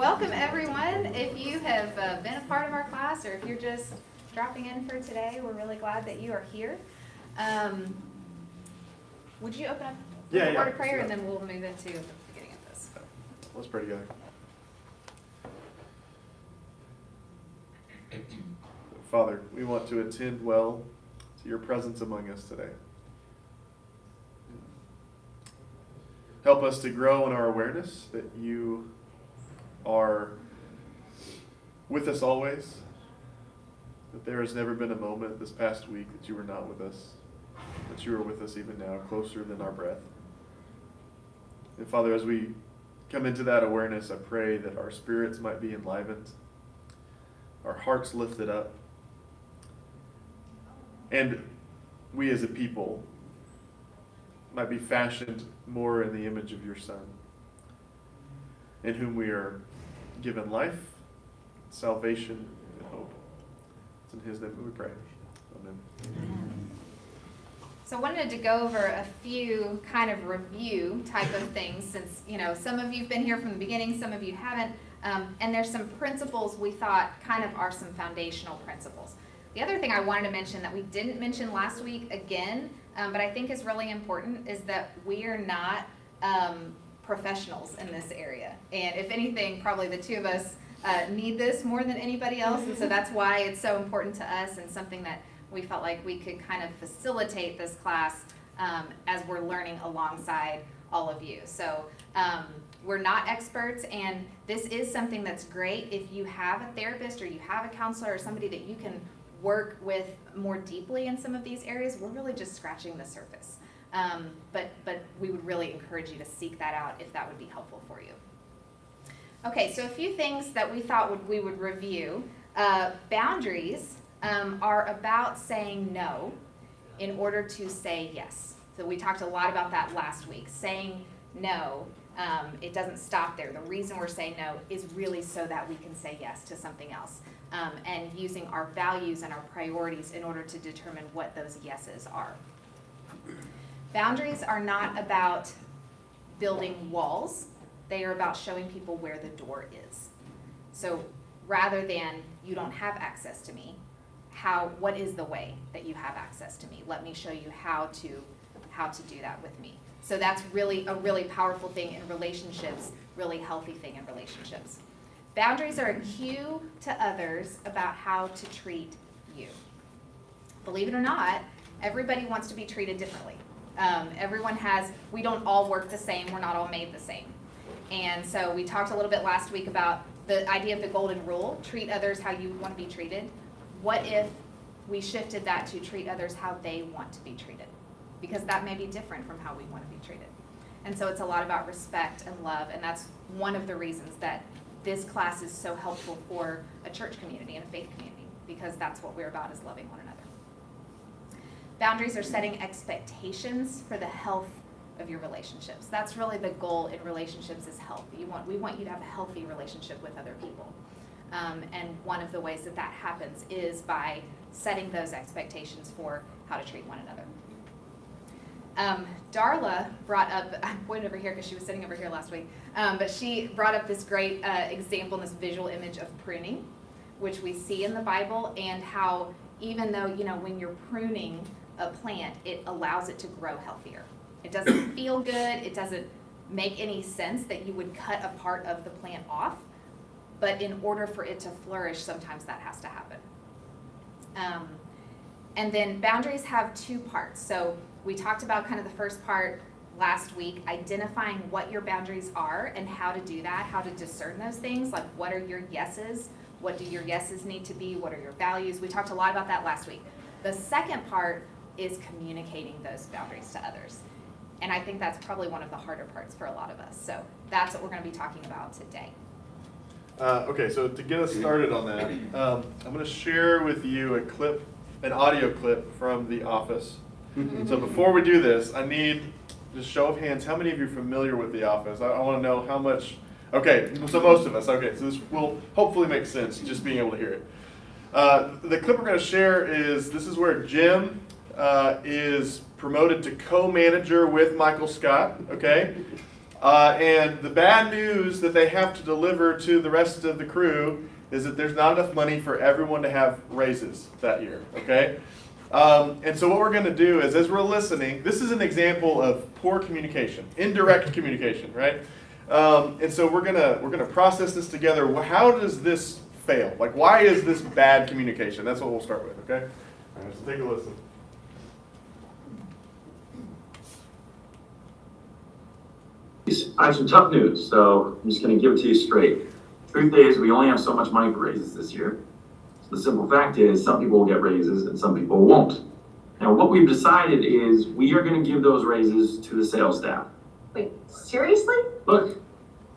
Welcome everyone. If you have been a part of our class or if you're just dropping in for today, we're really glad that you are here. Would you open up with a word of prayer and then we'll move into the beginning of this. Let's pray together. Father, we want to attend well to your presence among us today. Help us to grow in our awareness that you are with us always, that there has never been a moment this past week that you were not with us, that you are with us even now, closer than our breath. And Father, as we come into that awareness, I pray that our spirits might be enlivened, our hearts lifted up, and we as a people might be fashioned more in the image of your Son, in whom we are given life, salvation, and hope. It's in his name that we pray. Amen. So I wanted to go over a few kind of review type of things since, some of you have been here from the beginning, some of you haven't, and there's some principles we thought kind of are some foundational principles. The other thing I wanted to mention that we didn't mention last week again, but I think is really important, is that we are not professionals in this area. And if anything, probably the two of us need this more than anybody else, and so that's why it's so important to us and something that we felt like we could kind of facilitate this class as we're learning alongside all of you. So we're not experts, and this is something that's great if you have a therapist or you have a counselor or somebody that you can work with more deeply in some of these areas. We're really just scratching the surface. But we would really encourage you to seek that out if that would be helpful for you. Okay, so a few things that we thought we would review. Boundaries are about saying no in order to say yes. So we talked a lot about that last week. Saying no, it doesn't stop there. The reason we're saying no is really so that we can say yes to something else. And using our values and our priorities in order to determine what those yeses are. Boundaries are not about building walls. They are about showing people where the door is. So rather than you don't have access to me, what is the way that you have access to me? Let me show you how to do that with me. So that's really a really powerful thing in relationships, really healthy thing in relationships. Boundaries are a cue to others about how to treat you. Believe it or not, everybody wants to be treated differently. We don't all work the same, we're not all made the same. And so we talked a little bit last week about the idea of the golden rule, treat others how you want to be treated. What if we shifted that to treat others how they want to be treated? Because that may be different from how we want to be treated. And so it's a lot about respect and love, and that's one of the reasons that this class is so helpful for a church community and a faith community, because that's what we're about, is loving one another. Boundaries are setting expectations for the health of your relationships. That's really the goal in relationships, is health. We want you to have a healthy relationship with other people. And one of the ways that happens is by setting those expectations for how to treat one another. Darla brought up, I pointed over here because she was sitting over here last week, but she brought up this great example, this visual image of pruning, which we see in the Bible, and how even though, when you're pruning a plant, it allows it to grow healthier. It doesn't feel good, it doesn't make any sense that you would cut a part of the plant off, but in order for it to flourish, sometimes that has to happen. And then boundaries have two parts. So we talked about kind of the first part last week, identifying what your boundaries are and how to do that, how to discern those things, like what are your yeses, what do your yeses need to be, what are your values. We talked a lot about that last week. The second part is communicating those boundaries to others. And I think that's probably one of the harder parts for a lot of us. So that's what we're going to be talking about today. Okay, so to get us started on that, I'm going to share with you an audio clip from The Office. So before we do this, I need just show of hands. How many of you are familiar with The Office? I want to know how much. Okay, so most of us. Okay, so this will hopefully make sense, just being able to hear it. The clip we're going to share this is where Jim is promoted to co-manager with Michael Scott, okay? And the bad news that they have to deliver to the rest of the crew is that there's not enough money for everyone to have raises that year, okay? And so what we're going to do is, as we're listening, this is an example of poor communication, indirect communication, right? And so we're gonna process this together. How does this fail? Like, why is this bad communication? That's what we'll start with, okay? All right, so take a listen. I have some tough news, so I'm just going to give it to you straight. Truth is, we only have so much money for raises this year. So the simple fact is, some people will get raises and some people won't. Now, what we've decided is we are going to give those raises to the sales staff. Wait, seriously? Look,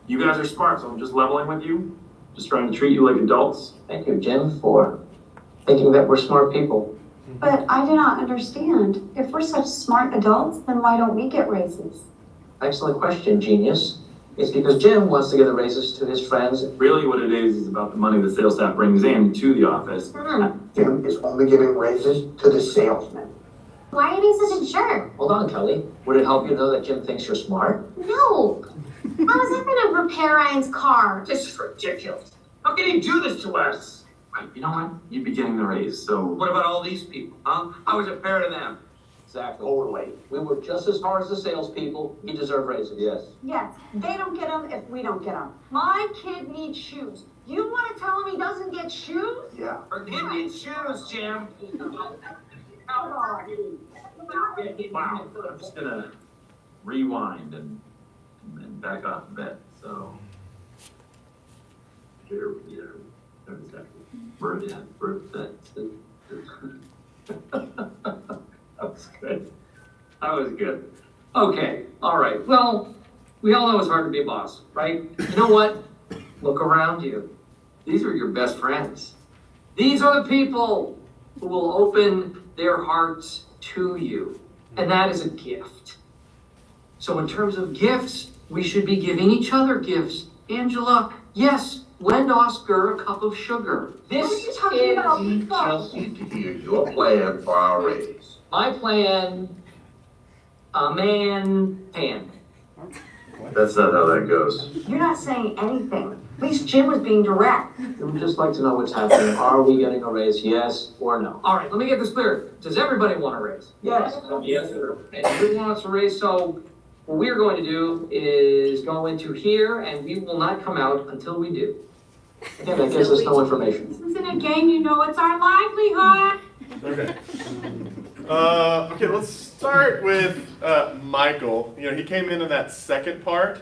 you guys are smart, so I'm just leveling with you, just trying to treat you like adults. Thank you, Jim, for thinking that we're smart people. But I do not understand. If we're such smart adults, then why don't we get raises? Excellent question, genius. It's because Jim wants to give the raises to his friends. Really what it is about the money the sales staff brings in to the office. Jim is only giving raises to the salesmen. Why are you being such a jerk? Hold on, Kelly. Would it help you know that Jim thinks you're smart? No. How is that gonna repair Ryan's car? This is ridiculous. How can he do this to us? Right, you know what? You'd be getting the raise, so. What about all these people, huh? How is it fair to them? Exactly. Totally. We work just as hard as the salespeople. You deserve raises. Yes. Yes, they don't get them if we don't get them. My kid needs shoes. You wanna tell him he doesn't get shoes? Yeah. Her kid needs shoes, Jim. Wow, I'm just gonna rewind and back off a bit, so. Here we are. There's that. That was good. That was good. Okay, all right. Well, we all know it's hard to be a boss, right? You know what? Look around you. These are your best friends. These are the people who will open their hearts to you. And that is a gift. So in terms of gifts, we should be giving each other gifts. Angela, yes, lend Oscar a cup of sugar. This What are you talking about? We just need to hear your plan for our raise. my plan, pan. That's not how that goes. You're not saying anything. At least Jim was being direct. We would just like to know what's happening. Are we getting a raise, yes or no? All right, let me get this clear. Does everybody want a raise? Yes. Yes, sir. And everyone wants a raise, so what we're going to do is go into here and we will not come out until we do. Again, that gives us no information. This isn't a game, you know, it's our livelihood. Okay. Okay, let's start with Michael. You know, he came in that second part,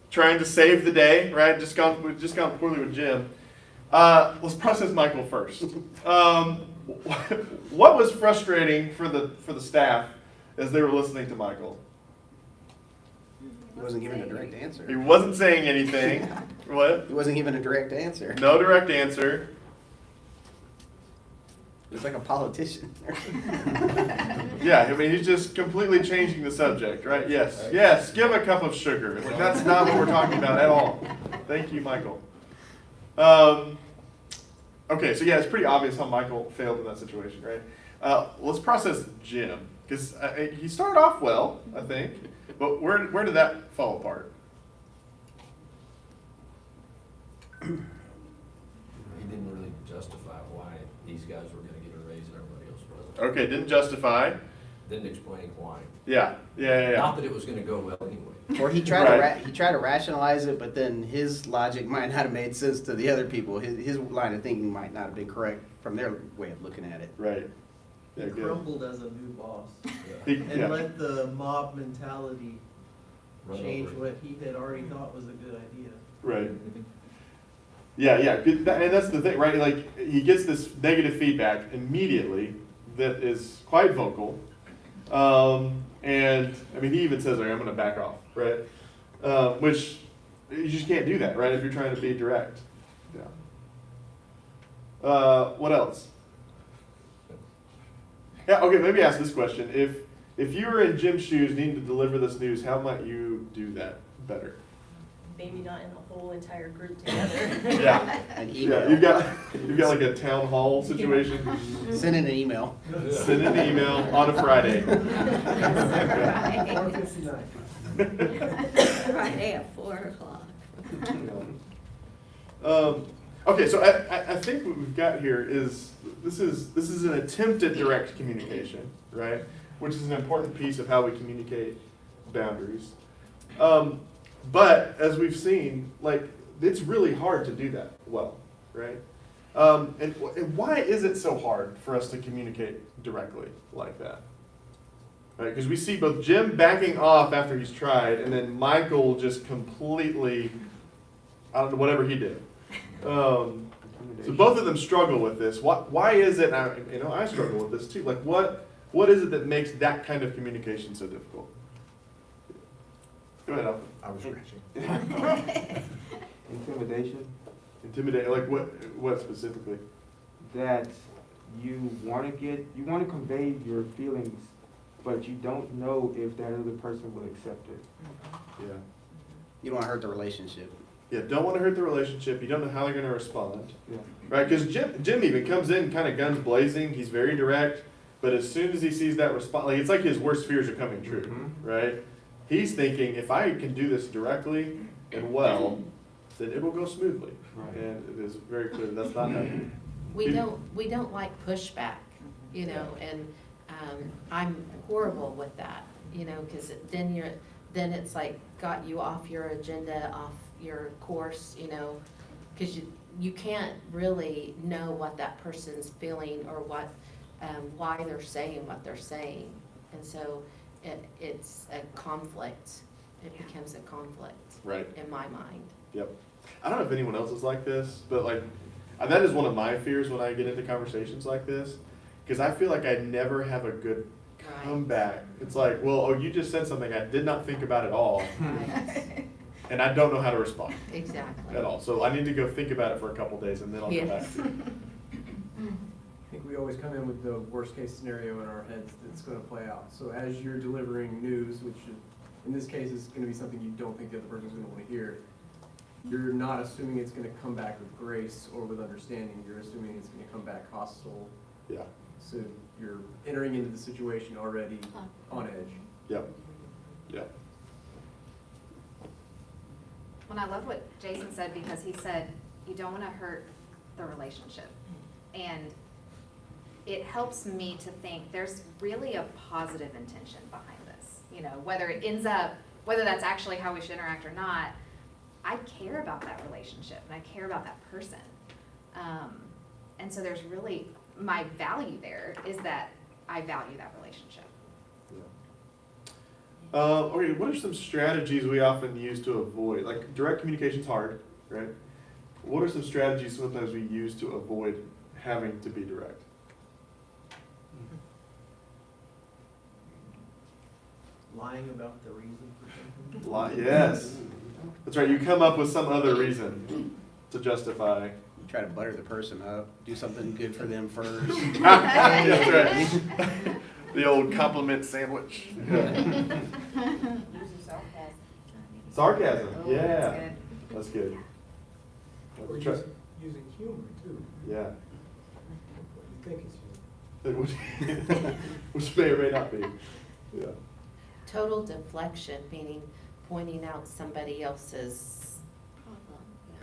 trying to save the day, right? Just gone poorly with Jim. Let's process Michael first. What was frustrating for the staff as they were listening to Michael? He wasn't giving a direct answer. He wasn't saying anything. What? He wasn't giving a direct answer. No direct answer. He's like a politician. Yeah, I mean, he's just completely changing the subject, right? Yes, yes, give a cup of sugar. Like, that's not what we're talking about at all. Thank you, Michael. Okay, so yeah, it's pretty obvious how Michael failed in that situation, right? Let's process Jim, because he started off well, I think, but where did that fall apart? He didn't really justify why these guys were gonna get a raise and everybody else wasn't. Okay, didn't justify. Didn't explain why. Yeah. Not that it was gonna go well anyway. Or he tried Right. he tried to rationalize it, but then his logic might not have made sense to the other people. His line of thinking might not have been correct from their way of looking at it. Right. He Yeah, good. crumbled as a new boss He- and yeah. let the mob mentality Run change over it. what he had already thought was a good idea. Right. Yeah, yeah, good. And that's the thing, right? Like, he gets this negative feedback immediately that is quite vocal. And, I mean, he even says, like, I'm going to back off, right? Which, you just can't do that, right, if you're trying to be direct. Yeah. What else? Yeah, okay, maybe ask this question. If you were in Jim's shoes needing to deliver this news, how might you do that better? Maybe not in the whole entire group together. Yeah. An Yeah, email. you've got like a town hall situation. Send in an email. Send an email on a Friday. Or 59. Friday at 4:00. Okay, so I think what we've got here is, this is an attempt at direct communication, right? Which is an important piece of how we communicate boundaries. But as we've seen, like, it's really hard to do that well, right? And why is it so hard for us to communicate directly like that? Right, because we see both Jim backing off after he's tried, and then Michael just completely, I don't know, whatever he did. So both of them struggle with this. Why is it? I struggle with this too. Like, what is it that makes that kind of communication so difficult? Go ahead, Alvin. I was stretching. Intimidation. Intimidate. Like what specifically? That you want to convey your feelings, but you don't know if that other person will accept it. Yeah. You don't want to hurt the relationship. Yeah, don't want to hurt the relationship. You don't know how they're going to respond. Yeah. Right? Because Jim even comes in kind of guns blazing. He's very direct. But as soon as he sees that response, like, it's like his worst fears are coming true. Mm-hmm. Right? He's thinking, if I can do this directly and well, then it will go smoothly. Right. And it is very clear that's not happening. We don't like pushback, you know, and I'm horrible with that, you know, because then it's like got you off your agenda, off your course, you know, because you can't really know what that person's feeling or what why they're saying what they're saying, and so it's a conflict. It becomes a conflict, Right. in my mind. Yep. I don't know if anyone else is like this, but like, that is one of my fears when I get into conversations like this, because I feel like I never have a good comeback. It's like, well, you just said something I did not think about at all, Right. and I don't know how to respond Exactly. at all. So I need to go think about it for a couple days, and then I'll come back Yes. to you. I think we always come in with the worst case scenario in our heads that's going to play out. So as you're delivering news, which in this case is going to be something you don't think the other person's going to want to hear, you're not assuming it's going to come back with grace or with understanding. You're assuming it's going to come back hostile. Yeah. So you're entering into the situation already on edge. Yep. Yep. Well, I love what Jason said, because he said you don't want to hurt the relationship. And it helps me to think there's really a positive intention behind this. You know, whether that's actually how we should interact or not, I care about that relationship and I care about that person. And so there's really, my value there is that I value that relationship. Okay, what are some strategies we often use to avoid, like, direct communication's hard, right? What are some strategies sometimes we use to avoid having to be direct? Lying about the reason for something. Yes. That's right, you come up with some other reason to justify. You try to butter the person up, do something good for them first. That's right. The old compliment sandwich. Yeah. Sarcasm, Oh, yeah. That's good. Or Try- using humor too. Yeah. What you think is humor. Which may or may not be. Yeah. Total deflection, meaning pointing out somebody else's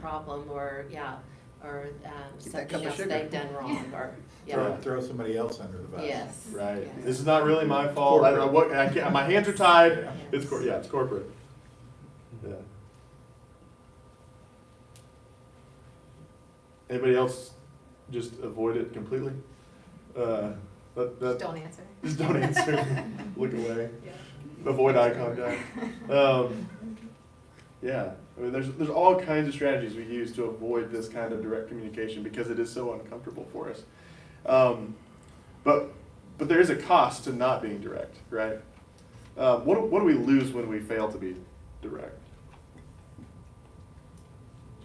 problem or that cup something of else sugar. they've done wrong or, yeah. Throw somebody else under the bus. Yes. Right. Yes. This is not really my fault. I can't, my hands are tied. It's it's corporate. Yeah. Anybody else just avoid it completely? Just don't answer. Just don't answer. Look away. Avoid eye contact. Yeah. I mean, there's all kinds of strategies we use to avoid this kind of direct communication because it is so uncomfortable for us. But there is a cost to not being direct, right? What do we lose when we fail to be direct?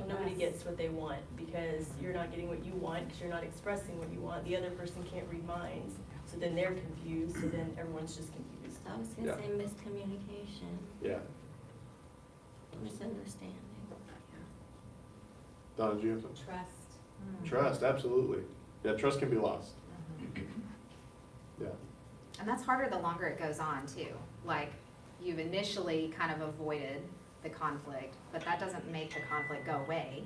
Nobody gets what they want because you're not getting what you want because you're not expressing what you want. The other person can't read minds, so then they're confused, so then everyone's just confused. I was gonna say miscommunication, Yeah. misunderstanding. Donna, do you have some? Trust. Trust, absolutely. Yeah, trust can be lost. Yeah. And that's harder the longer it goes on too. Like, you've initially kind of avoided the conflict, but that doesn't make the conflict go away.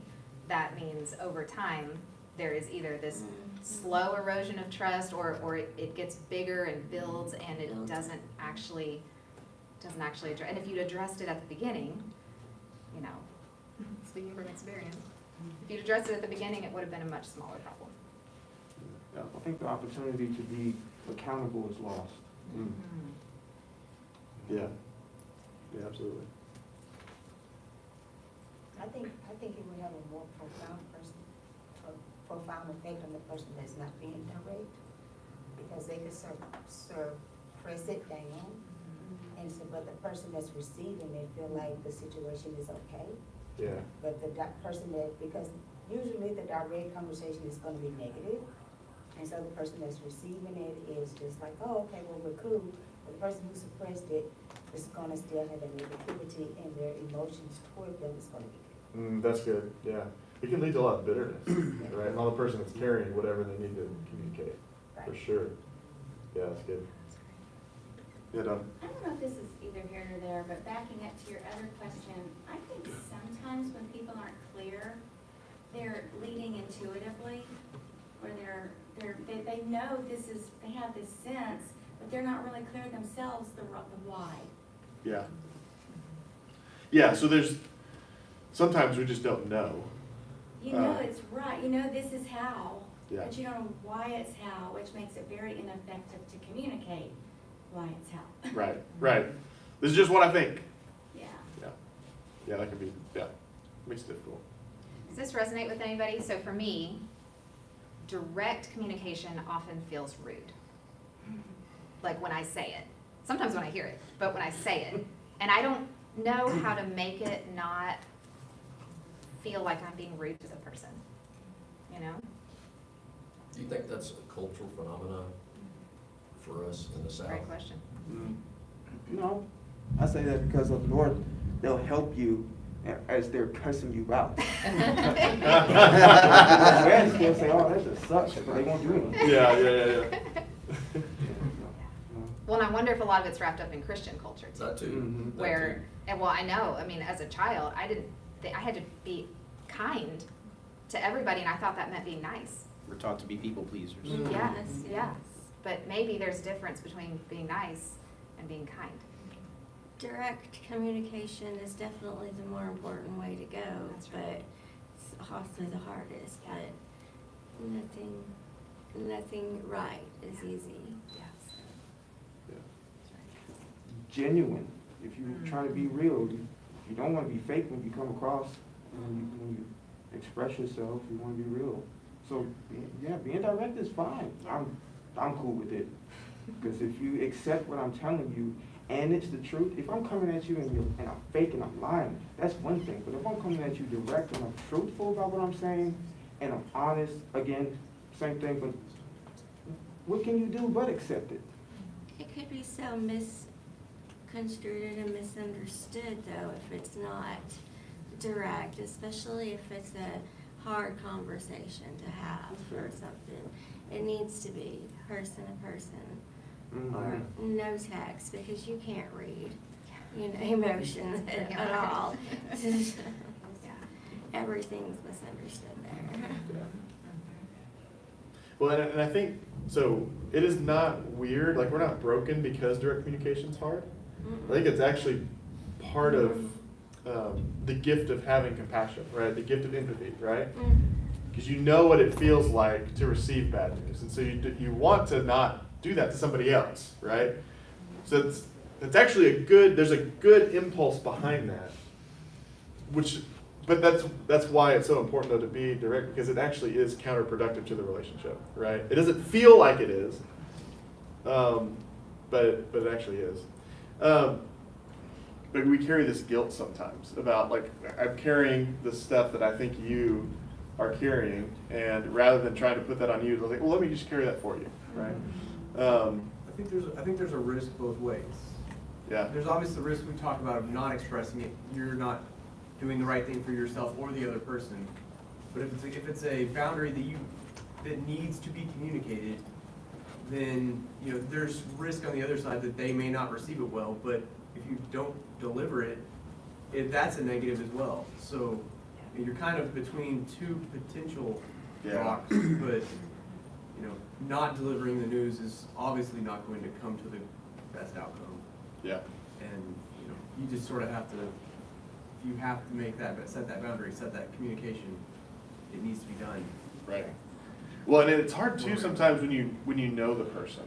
That means over time, there is either this slow erosion of trust, or it gets bigger and builds, and it doesn't actually address. And if you'd addressed it at the beginning, you know, speaking from experience, if you'd addressed it at the beginning, it would have been a much smaller problem. Yeah, I think the opportunity to be accountable is lost. Yeah. Yeah, absolutely. I think it would have a more profound effect on the person that's not being direct, because they could press it down, and so, but the person that's receiving it feel like the situation is okay. Yeah. But the person because usually the direct conversation is gonna be negative, and so the person that's receiving it is just like, oh, okay, well, we're cool. But the person who suppressed it is gonna still have a negativity, and their emotions toward them is gonna be. That's good, yeah. It can lead to a lot of bitterness, right? On the person that's carrying whatever they need to communicate, for sure. Yeah, that's good. Yeah, Dawn? I don't know if this is either here or there, but backing up to your other question, I think sometimes when people aren't clear, they're leading intuitively, or they know they have this sense, but they're not really clear themselves the why. Yeah. Yeah, so sometimes we just don't know. You know it's right, you know this is how, Yeah. but you don't know why it's how, which makes it very ineffective to communicate why it's how. Right. This is just what I think. Yeah. Yeah, that can be, makes it difficult. Does this resonate with anybody? So for me, direct communication often feels rude. Like when I say it. Sometimes when I hear it, but when I say it. And I don't know how to make it not feel like I'm being rude to the person, you know? Do you think that's a cultural phenomenon for us in the South? Great question. No, I say that because up north, they'll help you as they're cussing you out. West, they'll say, oh, that just sucks, but they won't do anything. Yeah. Well, and I wonder if a lot of it's wrapped up in Christian culture too. That too. Where, and well, I know, I mean, as a child, I had to be kind to everybody, and I thought that meant being nice. We're taught to be people pleasers. Yes. But maybe there's a difference between being nice and being kind. Direct communication is definitely the more important way to go, but it's also the hardest, but nothing right is easy. Genuine. If you try to be real, you don't want to be fake when you come across, when you express yourself, you want to be real. So, being direct is fine. I'm cool with it. Because if you accept what I'm telling you, and it's the truth, if I'm coming at you and I'm fake and I'm lying, that's one thing. But if I'm coming at you direct and I'm truthful about what I'm saying, and I'm honest, again, same thing, but what can you do but accept it? It could be so misconstrued and misunderstood though if it's not direct, especially if it's a hard conversation to have or something. It needs to be person to person. Or no text, because you can't read, emotions at all. Everything's misunderstood there. Well, and I think, so it is not weird, like we're not broken because direct communication is hard. I think it's actually part of the gift of having compassion, right? The gift of empathy, right? Because you know what it feels like to receive bad news. And so you want to not do that to somebody else, right? So it's actually there's a good impulse behind that, but that's why it's so important though to be direct, because it actually is counterproductive to the relationship, right? It doesn't feel like it is, but it actually is. But we carry this guilt sometimes about, like, I'm carrying the stuff that I think you are carrying, and rather than trying to put that on you, I was like, well, let me just carry that for you, right? I think there's a risk both ways. Yeah. There's obviously the risk we talk about of not expressing it. You're not doing the right thing for yourself or the other person. But if it's a boundary that needs to be communicated, then there's risk on the other side that they may not receive it well. But if you don't deliver it, that's a negative as well. So you're kind of between two potential rocks, but not delivering the news is obviously not going to come to the best outcome. Yeah. And you just sort of have to, you have to make that, set that boundary, set that communication. It needs to be done. Right. Well, and it's hard too sometimes when you know the person,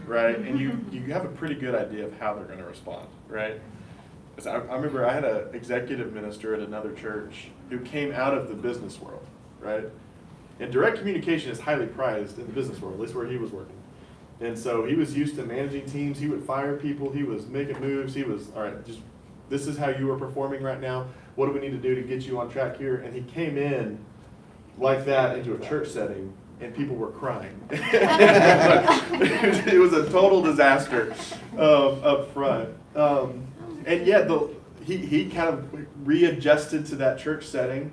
right? And you have a pretty good idea of how they're going to respond, right? Because I remember I had an executive minister at another church who came out of the business world, right? And direct communication is highly prized in the business world, at least where he was working. And so he was used to managing teams. He would fire people. He was making moves. He was, all right, just this is how you are performing right now. What do we need to do to get you on track here? And he came in like that into a church setting, and people were crying. It was a total disaster up front. And yet he kind of readjusted to that church setting,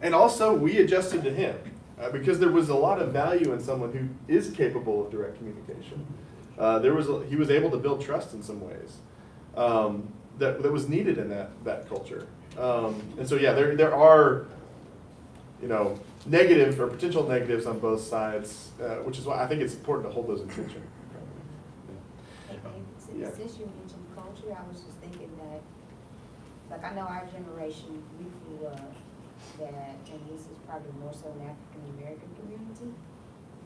and also we adjusted to him because there was a lot of value in someone who is capable of direct communication. He was able to build trust in some ways that was needed in that culture. And so yeah, there are negative or potential negatives on both sides, which is why I think it's important to hold those in tension. Since you mentioned culture, I was just thinking that, like, I know our generation, we grew up that, and this is probably more so in African American community,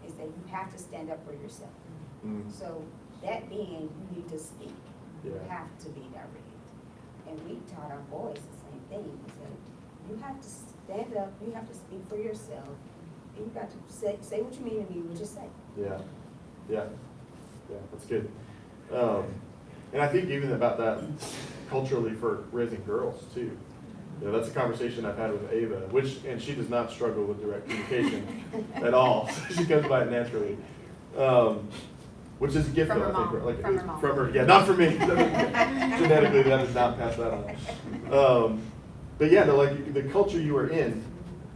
is that you have to stand up for yourself. So that being, you need to speak. You have to be direct. And we taught our boys the same thing. Is that you have to stand up, you have to speak for yourself. And you got to say what you mean and mean what you say. Yeah, that's good. And I think even about that culturally for raising girls too. That's a conversation I've had with Ava, and she does not struggle with direct communication at all. She comes by it naturally, which is a gift, though, I think. From her, yeah, not for me. Genetically, that does not pass that on. But yeah, like the culture you are in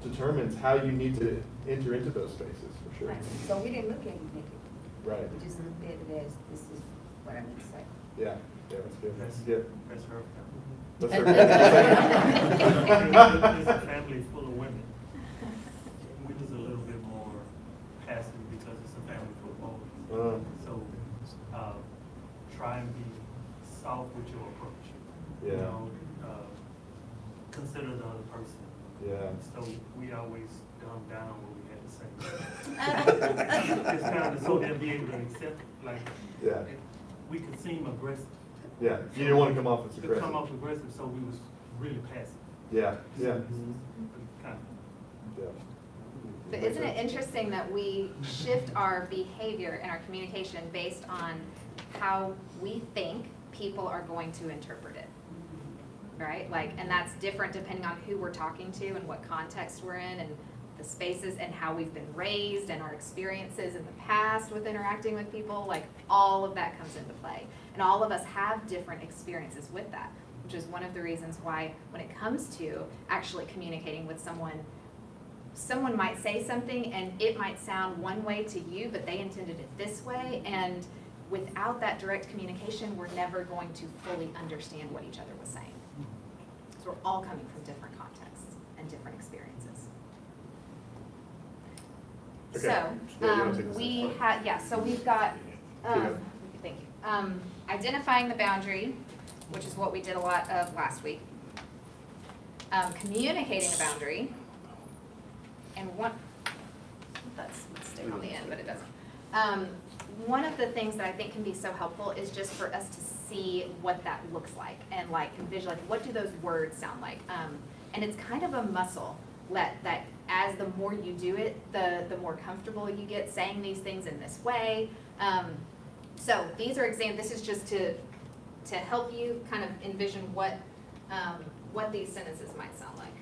determines how you need to enter into those spaces, for sure. Right. So we didn't look at it negative. Right. We just looked at it as, this is what I need to say. Yeah, that's good. That's good. That's her family. That's her family. It's a family full of women. We was a little bit more passive because it's a family full of boys. So try and be soft with your approach. Consider the other person. So we always dumb down what we had to say. It's kind of so they'll be able to accept it. We could seem aggressive. Yeah, you didn't want to come off as aggressive. To come off aggressive, so we was really passive. But isn't it interesting that we shift our behavior and our communication based on how we think people are going to interpret it? Right? And that's different depending on who we're talking to and what context we're in and the spaces and how we've been raised and our experiences in the past with interacting with people. All of that comes into play. And all of us have different experiences with that, which is one of the reasons why when it comes to actually communicating with someone might say something and it might sound one way to you, but they intended it this way. And without that direct communication, we're never going to fully understand what each other was saying. So we're all coming from different contexts and different experiences. Okay. So we've got, thank you. Identifying the boundary, which is what we did a lot of last week. Communicating a boundary, and let's stay on the end, but it doesn't. One of the things that I think can be so helpful is just for us to see what that looks like and envision, what do those words sound like? And it's kind of a muscle that as the more you do it, the more comfortable you get saying these things in this way. So these are examples. This is just to help you kind of envision what these sentences might sound like.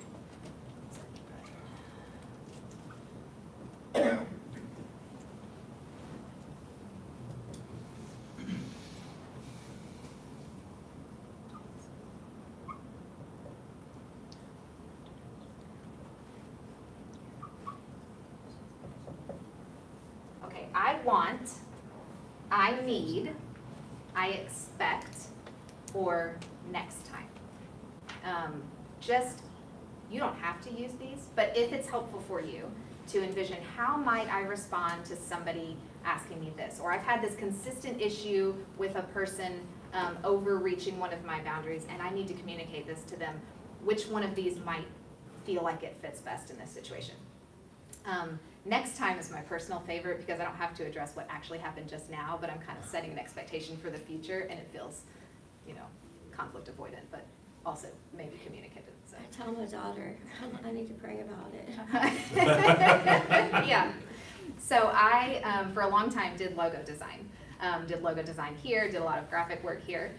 Okay, I want, I need, I expect, for next time. Just, you don't have to use these, but if it's helpful for you to envision how might I respond to somebody asking me this, or I've had this consistent issue with a person overreaching one of my boundaries and I need to communicate this to them, which one of these might feel like it fits best in this situation? Next time is my personal favorite because I don't have to address what actually happened just now, but I'm kind of setting an expectation for the future and it feels, conflict avoidant, but also maybe communicative. So. I tell my daughter, I need to pray about it. Yeah. So I, for a long time, did logo design. Did logo design here, did a lot of graphic work here.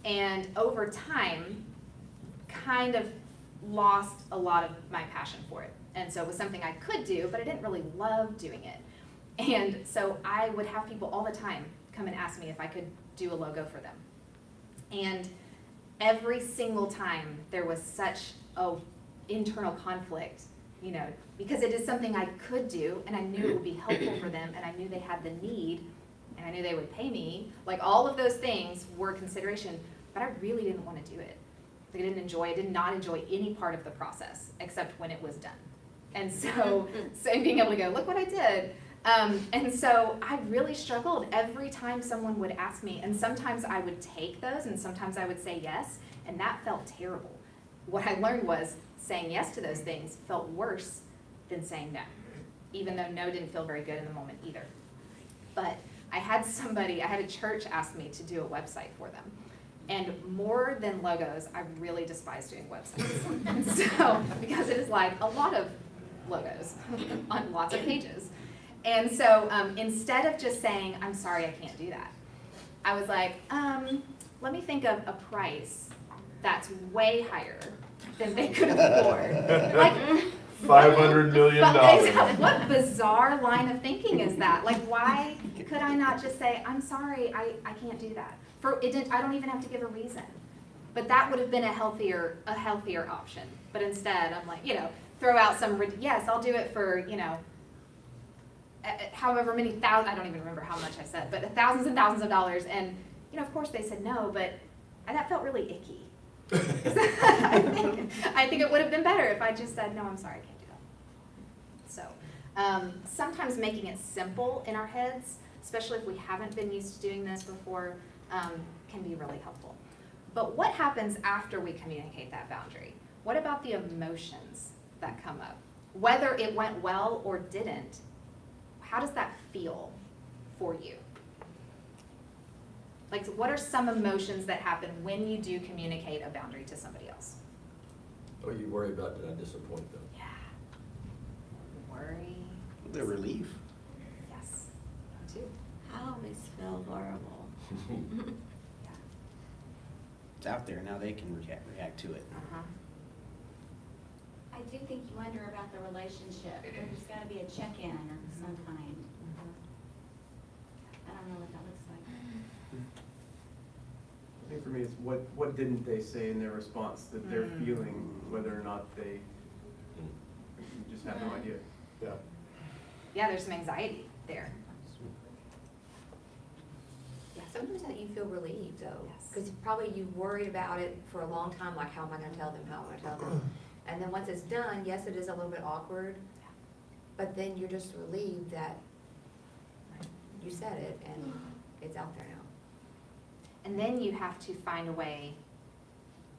And over time, kind of lost a lot of my passion for it. And so it was something I could do, but I didn't really love doing it. And so I would have people all the time come and ask me if I could do a logo for them. And every single time there was such a internal conflict, because it is something I could do and I knew it would be helpful for them and I knew they had the need and I knew they would pay me. Like all of those things were consideration, but I really didn't want to do it. I did not enjoy any part of the process except when it was done. And so being able to go, look what I did. And so I really struggled every time someone would ask me, and sometimes I would take those and sometimes I would say yes, and that felt terrible. What I learned was saying yes to those things felt worse than saying no, even though no didn't feel very good in the moment either. But I had a church ask me to do a website for them. And more than logos, I really despise doing websites. And so, because it is like a lot of logos on lots of pages. And so instead of just saying, I'm sorry, I can't do that, I was like, let me think of a price that's way higher than they could afford. Like $500 million. What bizarre line of thinking is that? Like, why could I not just say, I'm sorry, I can't do that? I don't even have to give a reason. But that would have been a healthier option. But instead, I'm like, throw out some, yes, I'll do it for, however many thousand, I don't even remember how much I said, but thousands and thousands of dollars. And, of course they said no, but that felt really icky. I think it would have been better if I just said, no, I'm sorry, I can't do that. So sometimes making it simple in our heads, especially if we haven't been used to doing this before, can be really helpful. But what happens after we communicate that boundary? What about the emotions that come up? Whether it went well or didn't, how does that feel for you? Like, what are some emotions that happen when you do communicate a boundary to somebody else? Oh, you worry about, did I disappoint them? Yeah. Worry. The relief. Yes. Me too. I always feel horrible. Yeah. It's out there, now they can react to it. Uh-huh. I do think you wonder about the relationship. There's got to be a check-in of some kind. I don't know what that looks like. I think for me, it's what didn't they say in their response that they're feeling, whether or not they just have no idea. Yeah. Yeah, there's some anxiety there. Yeah, sometimes that you feel relieved though, Yes. because probably you worried about it for a long time, like how am I gonna tell them, how am I gonna tell them? And then once it's done, yes, it is a little bit awkward, but then you're just relieved that you said it and it's out there now. And then you have to find a way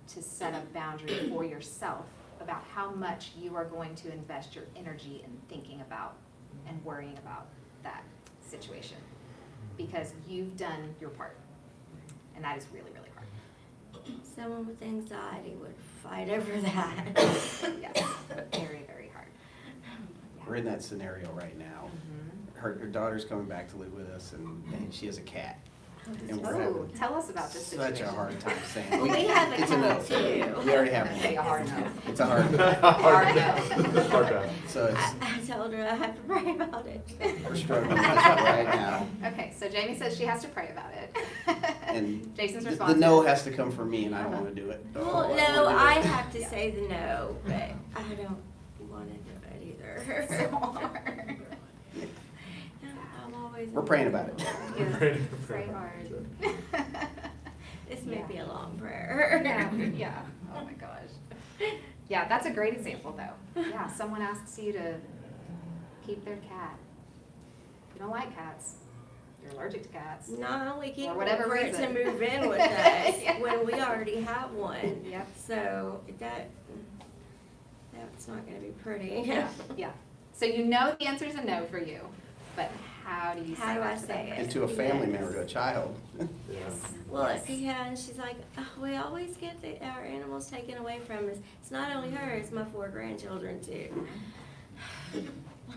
to set a boundary for yourself about how much you are going to invest your energy in thinking about and worrying about that situation. Because you've done your part. And that is really, really hard. Someone with anxiety would fight over that. Yes, very, very hard. We're in that scenario right now. Her daughter's coming back to live with us, and she has a cat. And we're Oh, tell us about this situation. such a hard time saying. Well, we have a it's cat no. too. We already have one. Say a hard no. It's a hard no. Hard no. Hard time. So it's, I told her I have to pray about it. we're struggling with this right now. Okay, so Jamie says she has to pray about it. And Jason's the response no is- has to come from me, and I don't want to do it. Well, no, I have to say the no, but I don't want to do it either. So hard. I'm always. We're praying about it. Yes, pray hard. This may be a long prayer. her. Yeah, oh my gosh. Yeah, that's a great example though. Yeah, someone asks you to keep their cat. You don't like cats. You're allergic to cats. No, we can't For whatever wait for it to reason. move in with us Yeah. when we already have one. Yep. So that's not gonna be pretty. Yeah, yeah. So you know the answer is a no for you, but how do you say How do that I to them? say it? And to a family Yes. member, to a child. Yes. Well, Yes. yeah, and she's like, oh, we always get our animals taken away from us. It's not only her, it's my 4 grandchildren too.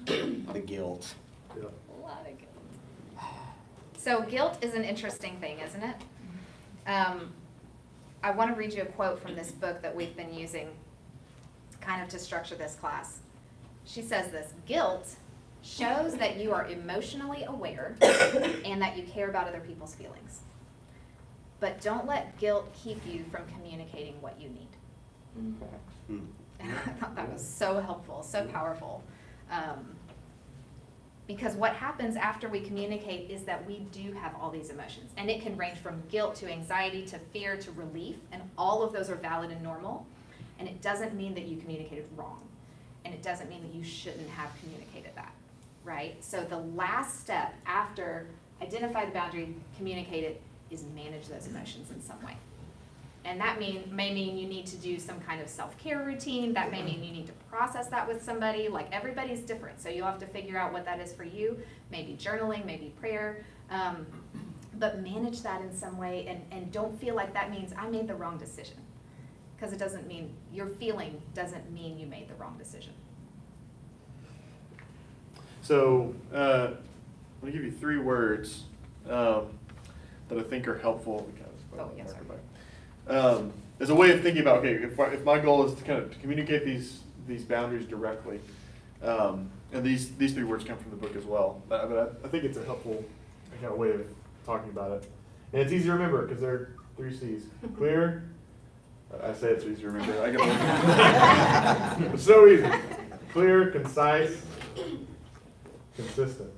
The guilt. A lot of guilt. So guilt is an interesting thing, isn't it? I want to read you a quote from this book that we've been using kind of to structure this class. She says this: guilt shows that you are emotionally aware and that you care about other people's feelings. But don't let guilt keep you from communicating what you need. And I thought that was so helpful, so powerful. Because what happens after we communicate is that we do have all these emotions. And it can range from guilt to anxiety to fear to relief. And all of those are valid and normal. And it doesn't mean that you communicated wrong. And it doesn't mean that you shouldn't have communicated that, right? So the last step after identify the boundary, communicate it, is manage those emotions in some way. And that may mean you need to do some kind of self-care routine. That may mean you need to process that with somebody. Like, everybody's different, so you'll have to figure out what that is for you. Maybe journaling, maybe prayer. But manage that in some way, and don't feel like that means I made the wrong decision. Because it doesn't mean, your feeling doesn't mean you made the wrong decision. So, I'm going to give you 3 words that I think are helpful. Oh, yes, sir. As a way of thinking about, okay, if my goal is to kind of communicate these boundaries directly, and these 3 words come from the book as well, but I think it's a helpful kind of way of talking about it. And it's easy to remember because they're 3 C's. Clear. I say it's easy to remember. I get it's so easy. Clear, concise, consistent.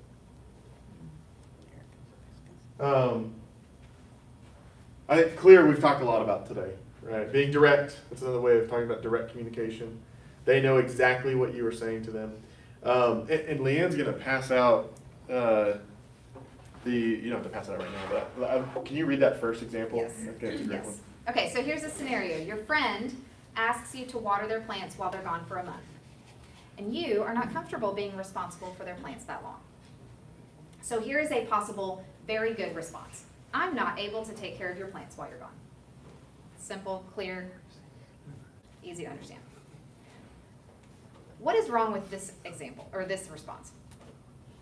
I think clear we've talked a lot about today, right? Being direct, that's another way of talking about direct communication. They know exactly what you are saying to them. And Leanne's going to pass out you don't have to pass it out right now, but can you read that first example? Yes. Okay, it's a great one. Yes. Okay, so here's a scenario. Your friend asks you to water their plants while they're gone for a month. And you are not comfortable being responsible for their plants that long. So here is a possible very good response. I'm not able to take care of your plants while you're gone. Simple, clear, easy to understand. What is wrong with this example, or this response?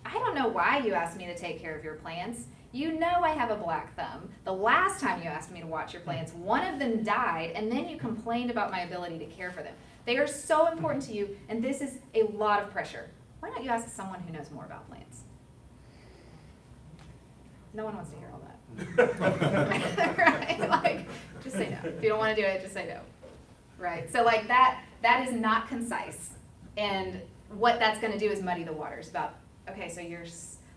I don't know why you asked me to take care of your plants. You know I have a black thumb. The last time you asked me to watch your plants, one of them died, and then you complained about my ability to care for them. They are so important to you, and this is a lot of pressure. Why don't you ask someone who knows more about plants? No one wants to hear all that. Right? Like, just say no. If you don't want to do it, just say no. Right? So like that is not concise. And what that's going to do is muddy the waters about, okay, so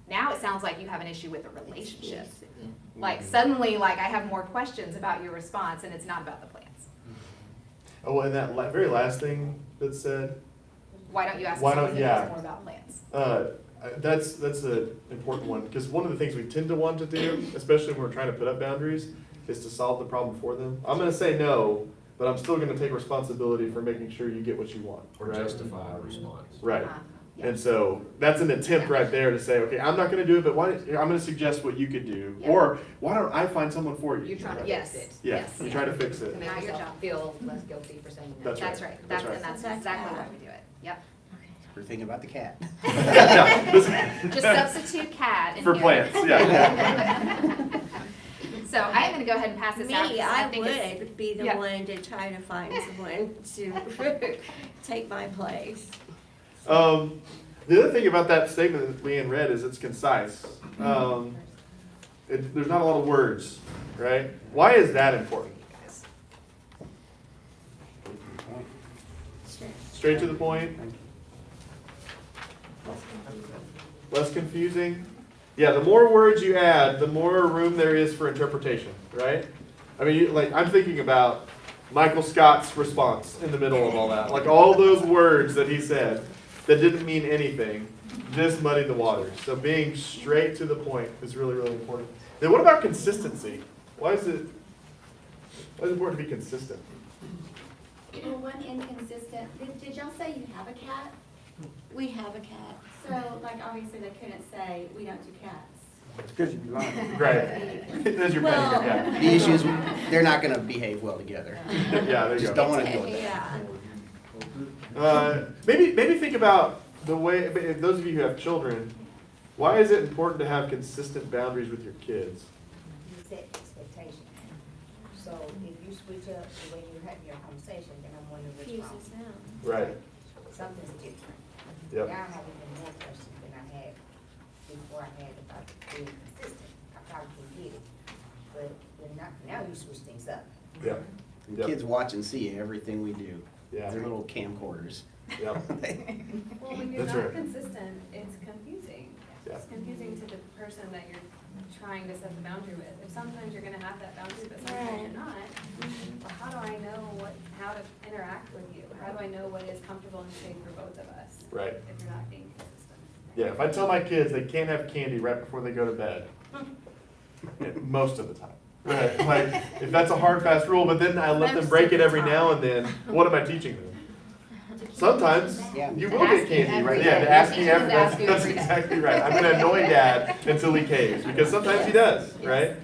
now it sounds like you have an issue with the relationship. Like suddenly, like I have more questions about your response, and it's not about the plants. Oh, and that very last thing that said. Why don't you ask someone who knows more about plants? That's an important one, because one of the things we tend to want to do, especially when we're trying to put up boundaries, is to solve the problem for them. I'm going to say no, but I'm still going to take responsibility for making sure you get what you want. Or justify a response. Right. Yeah. And so that's an attempt right there to say, okay, I'm not going to do it, but I'm going to suggest what you could do. Yeah. Or why don't I find someone for you? You're trying to Yes. fix it. Yeah, Yes. you try to fix To it. make Not your yourself job. feel less guilty for saying no. That's right. That's That's right. right. And that's exactly why we do it. Yep. We're thinking about the cat. Yeah, Just substitute cat in For here. plants, yeah. So I am going to go ahead and pass this out. Me, because I think it's- would be the yeah. one to try to find someone to take my place. The other thing about that statement that Leanne read is it's concise. There's not a lot of words, right? Why is that important? Straight to the point. Less confusing. Yeah, the more words you add, the more room there is for interpretation, right? I mean, like, I'm thinking about Michael Scott's response in the middle of all that. Like, all those words that he said that didn't mean anything just muddied the waters. So being straight to the point is really, really important. Then what about consistency? Why is it important to be consistent? Well, one inconsistent, did y'all say you have a cat? We have a cat. So, like, obviously they couldn't say, we don't do cats. It's because you be lying. Right. That's your Well- petting The issue is they're not gonna behave well together. Yeah, there you Just go. don't wanna deal with that. Yeah. Maybe think about the way, if those of you who have children, why is it important to have consistent boundaries with your kids? You set expectations. So if you switch up the way you're having your conversation, then I'm wondering what's wrong. Right. Something's different. Yep. Now I have even more questions than I had before I had about being consistent. I probably can get it, but now you switch things up. Yeah. The kids watch and see everything we do. Yeah. They're little camcorders. Yep. Well, when you're That's not right. consistent, it's confusing. Yeah. It's confusing to the person that you're trying to set the boundary with. If sometimes you're gonna have that boundary, but sometimes you're not, well, how do I know how to interact with you? How do I know what is comfortable and safe for both of us? Right. If you're not being consistent. Yeah, if I tell my kids they can't have candy right before they go to bed, most of the time. Right. Like, if that's a hard, fast rule, but then I let them break it every now and then, what am I teaching them? Sometimes you will get candy, right? Yeah, to ask me every, that's exactly right. I'm gonna annoy dad until he caves, because sometimes he does, right?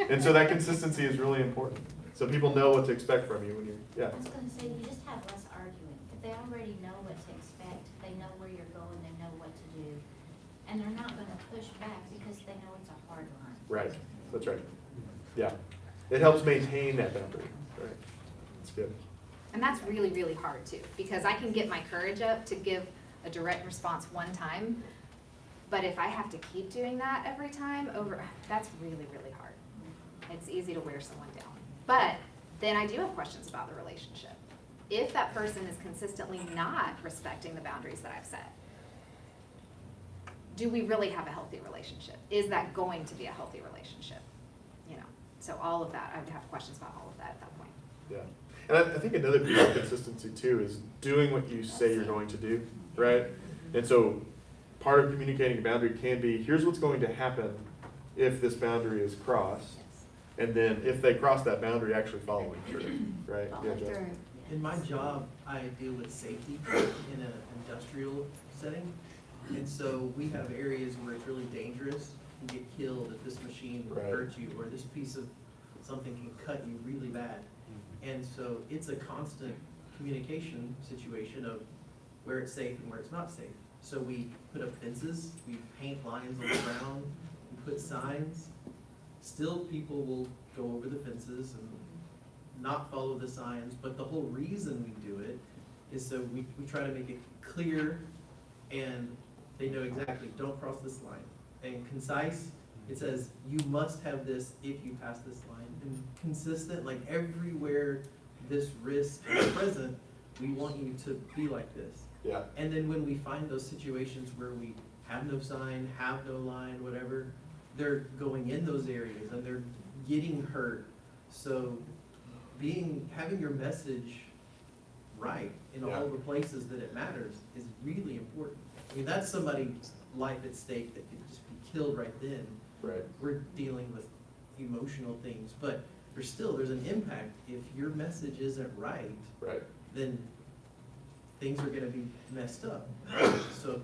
And so that consistency is really important. So people know what to expect from you when you're, yeah. I was gonna say, you just have less argument. If they already know what to expect, they know where you're going, they know what to do. And they're not gonna push back because they know it's a hard line. Right, that's right. Yeah. It helps maintain that boundary, right? That's good. And that's really, really hard too, because I can get my courage up to give a direct response one time, but if I have to keep doing that every time that's really, really hard. It's easy to wear someone down. But then I do have questions about the relationship. If that person is consistently not respecting the boundaries that I've set, do we really have a healthy relationship? Is that going to be a healthy relationship? You know, so all of that, I would have questions about all of that at that point. Yeah. And I think another piece of consistency too is doing what you say you're going to do, right? And so part of communicating a boundary can be, here's what's going to happen if this boundary is crossed. And then if they cross that boundary, actually following through, right? Yeah, Justin. In my job, I deal with safety in an industrial setting. And so we have areas where it's really dangerous. You can get killed if this machine will hurt you, or this piece of something can cut you really bad. And so it's a constant communication situation of where it's safe and where it's not safe. So we put up fences, we paint lines on the ground, we put signs. Still, people will go over the fences and not follow the signs, but the whole reason we do it is so we try to make it clear and they know exactly, don't cross this line. And concise, it says, you must have this if you pass this line. And consistent, like everywhere this risk is present, we want you to be like this. Yeah. And then when we find those situations where we have no sign, have no line, whatever, they're going in those areas and they're getting hurt. So having your message right in all the places that it matters is really important. I mean, that's somebody's life at stake that could just be killed right then. Right. We're dealing with emotional things, but there's an impact. If your message isn't right, then things are gonna be messed up. So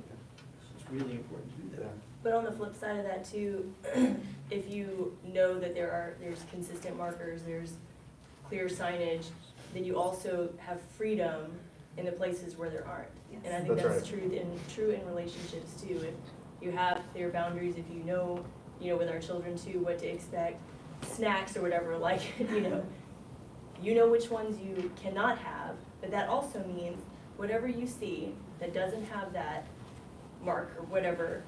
it's really important to do that. But on the flip side of that too, if you know that there's consistent markers, there's clear signage, then you also have freedom in the places where there aren't. And I think that's true in relationships too. If you have clear boundaries, if you know with our children too, what to expect, snacks or whatever, like, you know which ones you cannot have, but that also means whatever you see that doesn't have that mark or whatever,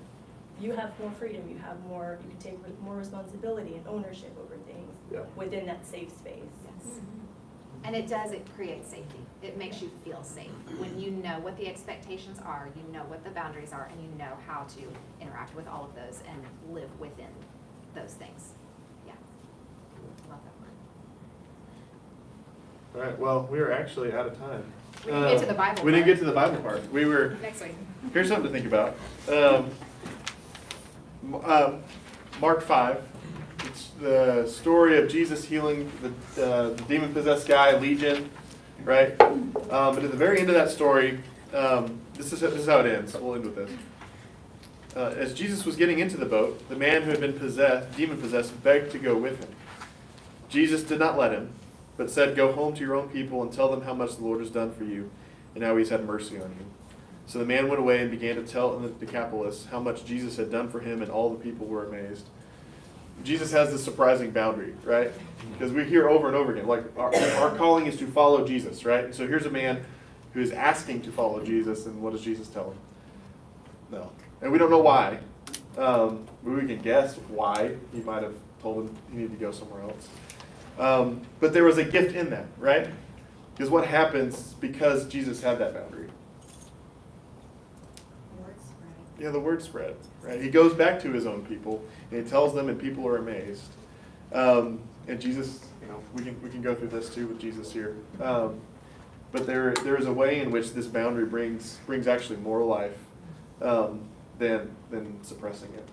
you have more freedom, you can take more responsibility and ownership over things within that safe space. Yes. And it creates safety. It makes you feel safe. When you know what the expectations are, you know what the boundaries are, and you know how to interact with all of those and live within those things. Yeah. Love that word. All right, well, we are actually out of time. We didn't get to the Bible We didn't part. get to the Bible part. We were, Next week. here's something to think about. Mark 5, it's the story of Jesus healing the demon-possessed guy, Legion, right? But at the very end of that story, this is how it ends. We'll end with this. As Jesus was getting into the boat, the man who had been demon-possessed, begged to go with him. Jesus did not let him, but said, "Go home to your own people and tell them how much the Lord has done for you and how he's had mercy on you." So the man went away and began to tell in the Decapolis how much Jesus had done for him, and all the people were amazed. Jesus has this surprising boundary, right? Because we hear over and over again, like our calling is to follow Jesus, right? And so here's a man who is asking to follow Jesus, and what does Jesus tell him? No. And we don't know why. But we can guess why he might have told him he needed to go somewhere else. But there was a gift in that, right? Because what happens because Jesus had that boundary? Yeah, the word spread, right? He goes back to his own people, and he tells them, and people are amazed. And Jesus, we can go through this too with Jesus here. But there is a way in which this boundary brings actually more life than suppressing it.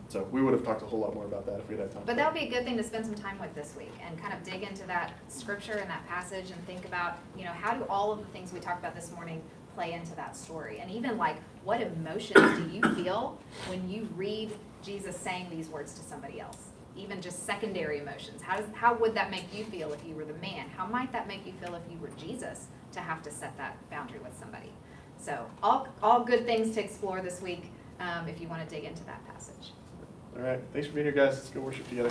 So we would have talked a whole lot more about that if we had time. But that would be a good thing to spend some time with this week and kind of dig into that scripture and that passage and think about, how do all of the things we talked about this morning play into that story? And even like, what emotions do you feel when you read Jesus saying these words to somebody else? Even just secondary emotions. How would that make you feel if you were the man? How might that make you feel if you were Jesus to have to set that boundary with somebody? So all good things to explore this week if you want to dig into that passage. All right. Thanks for being here, guys. Let's go worship together.